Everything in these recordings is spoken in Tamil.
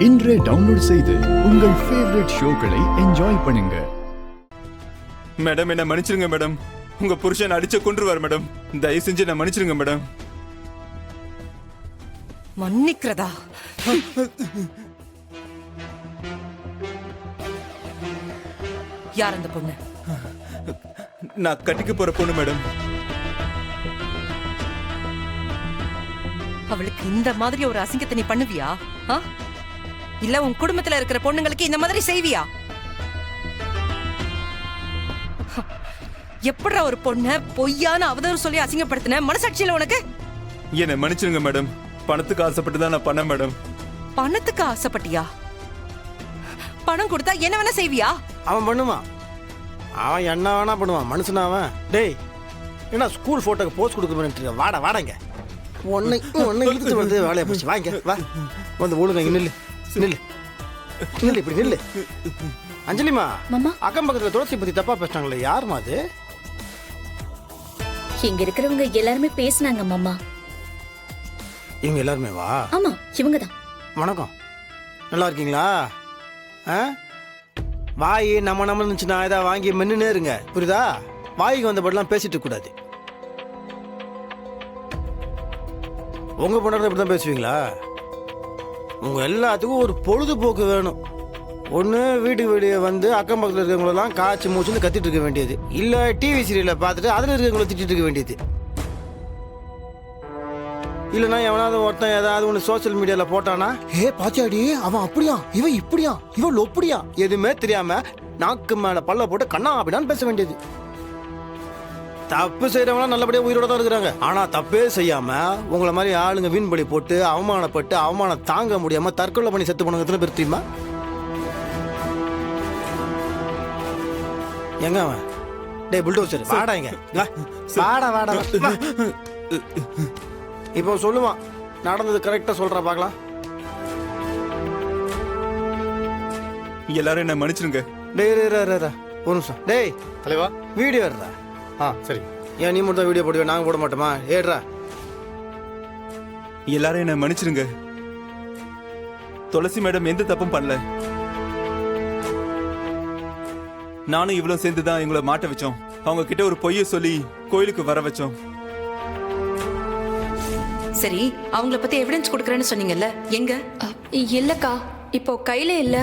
இன்றே டவுன்லோட் செய்து உங்கள் ஃபேவரட் ஷோக்களை என்ஜாய் பண்ணுங்க. மேடம், என்ன மன்னிச்சிருங்க மேடம். உங்க புருஷன் அடிச்ச கொன்றுவார் மேடம். தயவு செஞ்சு என்ன மன்னிச்சிருங்க மேடம். மன்னிக்கிறதா? யார் அந்த பொண்ணு? நான் கட்டிக்க போற பொண்ணு மேடம். அவளுக்கு இந்த மாதிரி ஒரு அசிங்கத்தை நீ பண்ணுவியா? இல்ல உன் குடும்பத்துல இருக்கிற பொண்ணுங்களுக்கு இந்த மாதிரி செய்வியா? எப்படா ஒரு பொண்ண பொய்யான அவதூறு சொல்லி அசிங்கப்படுத்தின? மனசாட்சியில உனக்கு? என்ன மன்னிச்சிருங்க மேடம். பணத்துக்கு ஆசைப்பட்டு தான் நான் பண்ணேன் மேடம். பணத்துக்கு ஆசைப்பட்டியா? பணம் கொடுத்தா என்ன வேணா செய்வியா? அவன் பண்ணுவான், அவன் என்ன வேணா பண்ணுவான். மனுஷனா அவன்? டேய், என்ன ஸ்கூல் போட்டோக்கு போஸ்ட் கொடுக்க வாடா வாடங்க. ஒன்னு இழுத்து வந்து வேலையை போச்சு. வாங்க வா, வந்து ஒழுங்க. இங்க நில்லு நில்லு நில்லு, இப்படி நில்லு. அஞ்சலிமா, அக்கம் பக்கத்துல துளசி பத்தி தப்பா பேசிட்டாங்களே, யாருமா அது? இங்க இருக்கிறவங்க எல்லாருமே பேசினாங்க மாமா. இவங்க எல்லாருமே வா? ஆமா, இவங்க தான். வணக்கம், நல்லா இருக்கீங்களா? வாய் நம்ம இருந்துச்சுன்னா ஏதாவது வாங்கி மென்னுனே இருங்க, புரியுதா? வாய்க்கு வந்தபடிலாம் பேசிட்டு கூடாது. உங்க பொண்ணு இப்படிதான் பேசுவீங்களா? உங்க எல்லாத்துக்கும் ஒரு பொழுதுபோக்கு வேணும். ஒன்று வீட்டுக்கு வெளியே வந்து அக்கம் பக்கத்தில் இருக்கிறவங்களெல்லாம் காய்ச்சி மூச்சுன்னு கத்திட்டு இருக்க வேண்டியது, இல்லை டிவி சீரியலை பார்த்துட்டு அதில் இருக்கிறவங்கள திட்டிட்டு இருக்க வேண்டியது. இல்லைன்னா எவனாவது ஒருத்தன் ஏதாவது ஒன்று சோசியல் மீடியாவில் போட்டானா, ஏ பாச்சாடி அவன் அப்படியா, இவன் இப்படியா, இவன் ஒப்படியா, எதுவுமே தெரியாம நாக்கு மேலே பல்ல போட்டு கண்ணா அப்படின்னான்னு பேச வேண்டியது. தப்பு செய்யறவங்களாம் நல்லபடியா உயிரோட தான் இருக்கிறாங்க. ஆனா தப்பே செய்யாம உங்களை மாதிரி ஆளுங்க வீண்படி போட்டு அவமானப்பட்டு அவமானம் தாங்க முடியாம தற்கொலை பண்ணி செத்து போனவங்க எத்தனை பேர் தெரியுமா? எங்க அவன்? டேய் புல்டோசர், வாடா இங்க, வாடா வாடா. இப்போ சொல்லுவான், நடந்தது கரெக்டா சொல்ற பாக்கலாம். எல்லாரும் என்ன மன்னிச்சிருங்க. டேய் ஒரு நிமிஷம். டேய் தலைவா, வீடியோ எடுறா. சரி. ஏன் நீ மட்டும் வீடியோ போடுவே, நாங்க போட மாட்டோமா? ஏடுறா. எல்லாரும் என்ன மன்னிச்சிருங்க. துளசி மேடம் எந்த தப்பும் பண்ணல. நானும் இவ்வளவு சேர்ந்துதான் இவங்களை மாட்ட வச்சோம். அவங்க கிட்ட ஒரு பொய்ய சொல்லி கோயிலுக்கு வர வச்சோம். சரி, அவங்கள பத்தி எவிடன்ஸ் கொடுக்கறேன்னு சொன்னீங்கல்ல, எங்க? இல்லக்கா, இப்போ கையில இல்ல,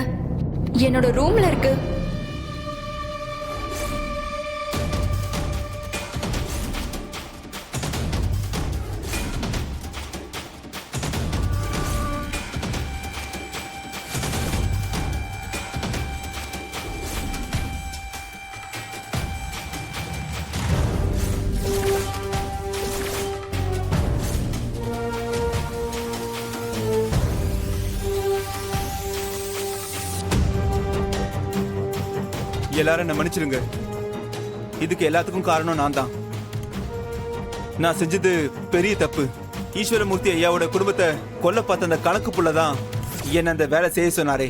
என்னோட ரூம்ல இருக்கு. எல்லாரும் என்ன மன்னிச்சிருங்க. இதுக்கு எல்லாத்துக்கும் காரணம் நான் தான். நான் செஞ்சது பெரிய தப்பு. ஈஸ்வரமூர்த்தி ஐயாவோட குடும்பத்தை கொல்ல பார்த்த அந்த கணக்கு புள்ளதான் என்ன அந்த வேலை செய்ய சொன்னாரே.